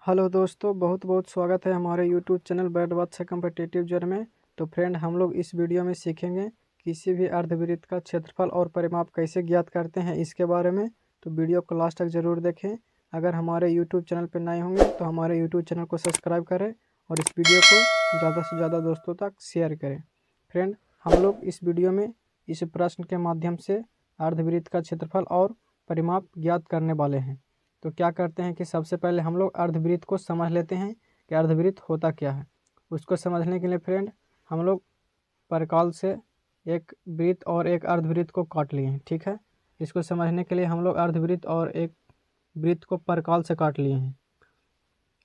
Hello दोस्तों, बहुत बहुत स्वागत है हमारे यूट्यूब चैनल बैट बादशाह कम्पिटिटिव जोन में। तो फ्रेंड, हम लोग इस वीडियो में सीखेंगे किसी भी अर्धवृत्त का क्षेत्रफल और परिमाप कैसे ज्ञात करते हैं इसके बारे में। तो वीडियो को लास्ट तक ज़रूर देखें। अगर हमारे यूट्यूब चैनल पर नए होंगे तो हमारे यूट्यूब चैनल को सब्सक्राइब करें और इस वीडियो को ज़्यादा से ज़्यादा दोस्तों तक शेयर करें। फ्रेंड, हम लोग इस वीडियो में इस प्रश्न के माध्यम से अर्धवृत्त का क्षेत्रफल और परिमाप ज्ञात करने वाले हैं। तो क्या करते हैं कि सबसे पहले हम लोग अर्धवृत्त को समझ लेते हैं कि अर्धवृत्त होता क्या है। उसको समझने के लिए फ्रेंड हम लोग परकाल से एक वृत्त और एक अर्धवृत्त को काट लिए हैं। ठीक है, इसको समझने के लिए हम लोग अर्धवृत्त और एक वृत्त को परकाल से काट लिए हैं।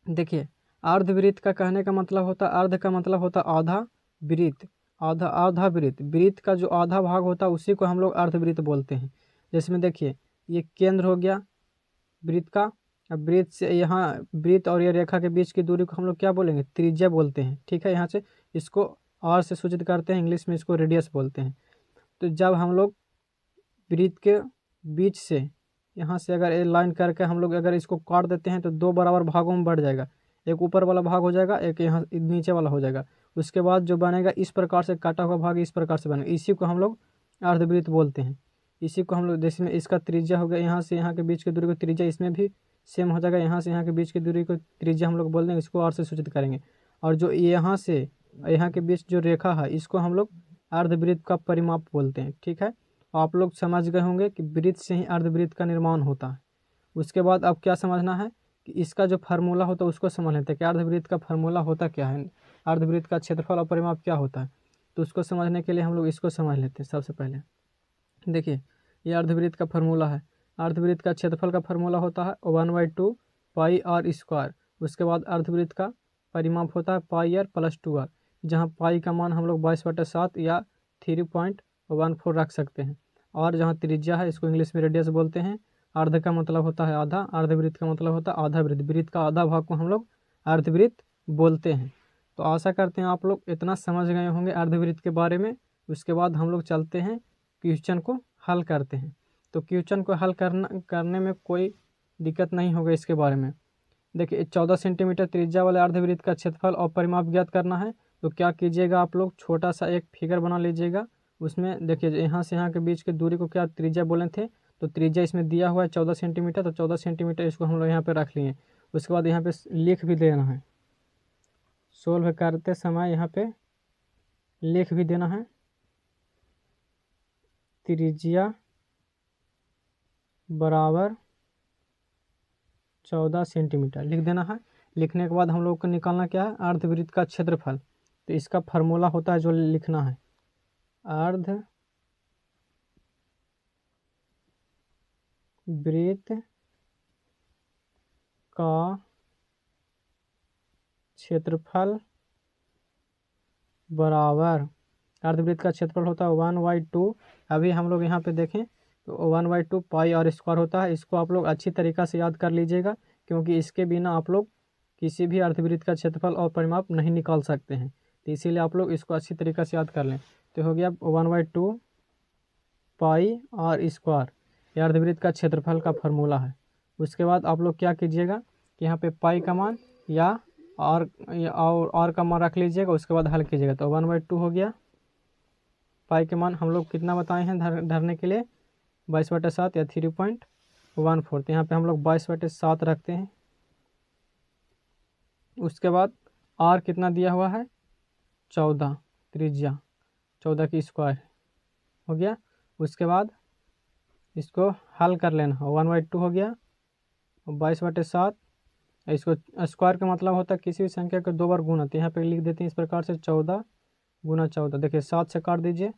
देखिए, अर्धवृत्त का कहने का मतलब होता है, अर्ध का मतलब होता आधा, वृत्त आधा, आधा वृत्त, वृत्त का जो आधा भाग होता है उसी को हम लोग अर्धवृत्त बोलते हैं। जिसमें देखिए, ये केंद्र हो गया वृत्त का। अब वृत्त से यहाँ वृत्त और ये रेखा के बीच की दूरी को हम लोग क्या बोलेंगे? त्रिज्या बोलते हैं। ठीक है, यहाँ से इसको आर से सूचित करते हैं, इंग्लिश में इसको रेडियस बोलते हैं। तो जब हम लोग वृत्त के बीच से यहाँ से अगर ये लाइन करके हम लोग अगर इसको काट देते हैं तो दो बराबर भागों में बढ़ जाएगा। एक ऊपर वाला भाग हो जाएगा, एक यहाँ नीचे वाला हो जाएगा। उसके बाद जो बनेगा इस प्रकार से काटा हुआ भाग इस प्रकार से बनेगा, इसी को हम लोग अर्धवृत्त बोलते हैं। इसी को हम लोग, जैसे में इसका त्रिज्या हो गया, यहाँ से यहाँ के बीच की दूरी को त्रिज्या, इसमें भी सेम हो जाएगा, यहाँ से यहाँ के बीच की दूरी को त्रिज्या हम लोग बोल देंगे, इसको आर से सूचित करेंगे। और जो यहाँ से यहाँ के बीच जो रेखा है इसको हम लोग अर्धवृत्त का परिमाप बोलते हैं। ठीक है, आप लोग समझ गए होंगे कि वृत्त से ही अर्धवृत्त का निर्माण होता है। उसके बाद अब क्या समझना है कि इसका जो फार्मूला होता है उसको समझ लेते हैं कि अर्धवृत्त का फार्मूला होता क्या है, अर्धवृत्त का क्षेत्रफल और परिमाप क्या होता है। तो उसको समझने के लिए हम लोग इसको समझ लेते हैं। सबसे पहले देखिए, ये अर्धवृत्त का फार्मूला है। अर्धवृत्त का क्षेत्रफल का फार्मूला होता है 1/2 पाई आर स्क्वायर। उसके बाद अर्धवृत्त का परिमाप होता है पाई आर प्लस 2 आर, जहाँ पाई का मान हम लोग 22/7 या 3.14 रख सकते हैं। और जहाँ त्रिज्या है इसको इंग्लिश में रेडियस बोलते हैं। अर्ध का मतलब होता है आधा, अर्धवृत्त का मतलब होता है आधा वृत्त, वृत्त का आधा भाग को हम लोग अर्धवृत्त बोलते हैं। तो आशा करते हैं आप लोग इतना समझ गए होंगे अर्धवृत्त के बारे में। उसके बाद हम लोग चलते हैं क्वेश्चन को हल करते हैं। तो क्वेश्चन को हल करने में कोई दिक्कत नहीं होगा इसके बारे में। देखिए, 14 सेंटीमीटर त्रिज्या वाले अर्धवृत्त का क्षेत्रफल और परिमाप ज्ञात करना है। तो क्या कीजिएगा, आप लोग छोटा सा एक फिगर बना लीजिएगा। उसमें देखिए, यहाँ से यहाँ के बीच की दूरी को क्या त्रिज्या बोले थे, तो त्रिज्या इसमें दिया हुआ है 14 सेंटीमीटर। तो 14 सेंटीमीटर इसको हम लोग यहाँ पे रख लिए। उसके बाद यहाँ पे लिख भी देना है, सोल्व करते समय यहाँ पे लिख भी देना है, त्रिज्या बराबर 14 सेंटीमीटर लिख देना है। लिखने के बाद हम लोग को निकालना क्या है, अर्धवृत्त का क्षेत्रफल। तो इसका फार्मूला होता है जो लिखना है, अर्धवृत्त का क्षेत्रफल बराबर, अर्धवृत्त का क्षेत्रफल होता है 1/2। अभी हम लोग यहाँ पे देखें तो 1/2 पाई आर स्क्वायर होता है। इसको आप लोग अच्छी तरीक़ा से याद कर लीजिएगा, क्योंकि इसके बिना आप लोग किसी भी अर्धवृत्त का क्षेत्रफल और परिमाप नहीं निकाल सकते हैं। तो इसीलिए आप लोग इसको अच्छी तरीक़ा से याद कर लें। तो हो गया 1/2 पाई आर स्क्वायर, यह अर्धवृत्त का क्षेत्रफल का फार्मूला है। उसके बाद आप लोग क्या कीजिएगा कि यहाँ पे पाई का मान या आर का मान रख लीजिएगा। उसके बाद हल कीजिएगा तो 1/2 हो गया। पाई के मान हम लोग कितना बताए हैं धरने के लिए, 22/7 या 3.14। यहाँ पे हम लोग 22/7 रखते हैं। उसके बाद आर कितना दिया हुआ है, 14, त्रिज्या 14 की स्क्वायर हो गया। उसके बाद इसको हल कर लेना, 1/2 हो गया, 22/7। इसको स्क्वायर का मतलब होता है किसी भी संख्या को 2 बार गुना। तो यहाँ पे लिख देते हैं इस प्रकार से 14 गुना 14। देखिए 7 से काट दीजिए,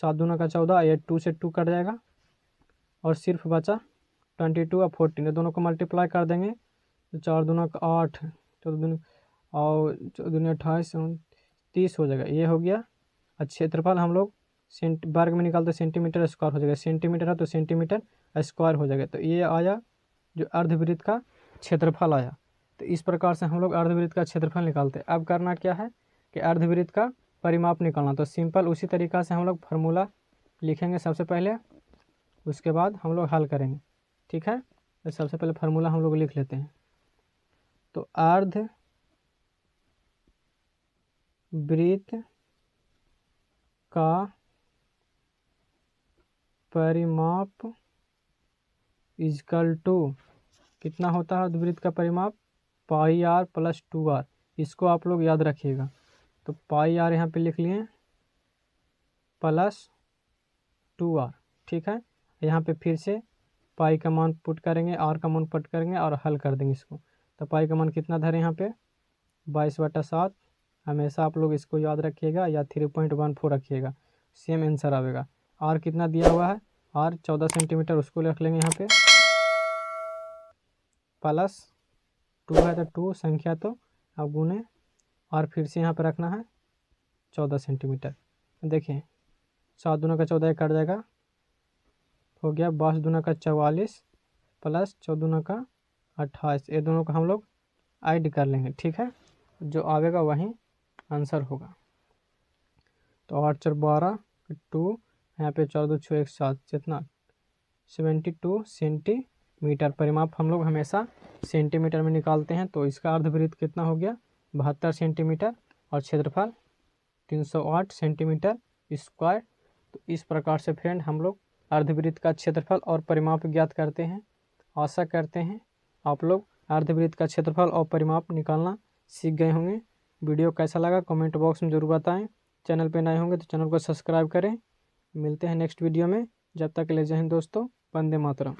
7 दूना का 14, ये 2 से 2 कट जाएगा और सिर्फ बचा 22 और 14। दोनों को मल्टीप्लाई कर देंगे तो 4 दूना का 8, 14 दूना और 14 दूनी 28, 30 हो जाएगा। ये हो गया। क्षेत्रफल हम लोग वर्ग में निकालते सेंटीमीटर स्क्वायर हो जाएगा, सेंटीमीटर है तो सेंटीमीटर स्क्वायर हो जाएगा। तो ये आया जो अर्धवृत्त का क्षेत्रफल आया। तो इस प्रकार से हम लोग अर्धवृत्त का क्षेत्रफल निकालते हैं। अब करना क्या है कि अर्धवृत्त का परिमाप निकालना। तो सिंपल उसी तरीक़ा से हम लोग फार्मूला लिखेंगे सबसे पहले, उसके बाद हम लोग हल करेंगे। ठीक है, तो सबसे पहले फार्मूला हम लोग लिख लेते हैं। तो अर्ध वृत्त का परिमाप इजकल टू कितना होता है अर्धवृत्त का परिमाप, पाई आर प्लस 2r। इसको आप लोग याद रखिएगा। तो पाई आर यहाँ पे लिख लिए प्लस 2r, ठीक है। यहाँ पे फिर से पाई का मान पुट करेंगे, आर का मान पुट करेंगे और हल कर देंगे इसको। तो पाई का मान कितना धरे यहाँ पे 22/7। हमेशा आप लोग इसको याद रखिएगा या 3.14 रखिएगा, सेम आंसर आएगा। आर कितना दिया हुआ है, आर 14 सेंटीमीटर, उसको लिख लेंगे यहाँ पे प्लस 2 है तो 2 संख्या, तो अब गुने और फिर से यहाँ पे रखना है 14 सेंटीमीटर। देखिए 7 दूना का 14 कट जाएगा, हो गया 22 दूना का 44 प्लस 14 दूना का 28। ये दोनों को हम लोग ऐड कर लेंगे, ठीक है। जो आवेगा वही आंसर होगा। तो 8 4 12 2, यहाँ पे 4 2 6 1 7, जितना 72 सेंटीमीटर। परिमाप हम लोग हमेशा सेंटीमीटर में निकालते हैं। तो इसका अर्धवृत्त कितना हो गया 72 सेंटीमीटर और क्षेत्रफल 308 सेंटीमीटर स्क्वायर। तो इस प्रकार से फ्रेंड हम लोग अर्धवृत्त का क्षेत्रफल और परिमाप ज्ञात करते हैं। आशा करते हैं आप लोग अर्धवृत्त का क्षेत्रफल और परिमाप निकालना सीख गए होंगे। वीडियो कैसा लगा कमेंट बॉक्स में ज़रूर बताएं। चैनल पे नए होंगे तो चैनल को सब्सक्राइब करें। मिलते हैं नेक्स्ट वीडियो में, जब तक के लिए जय हिंद दोस्तों, वंदे मातरम।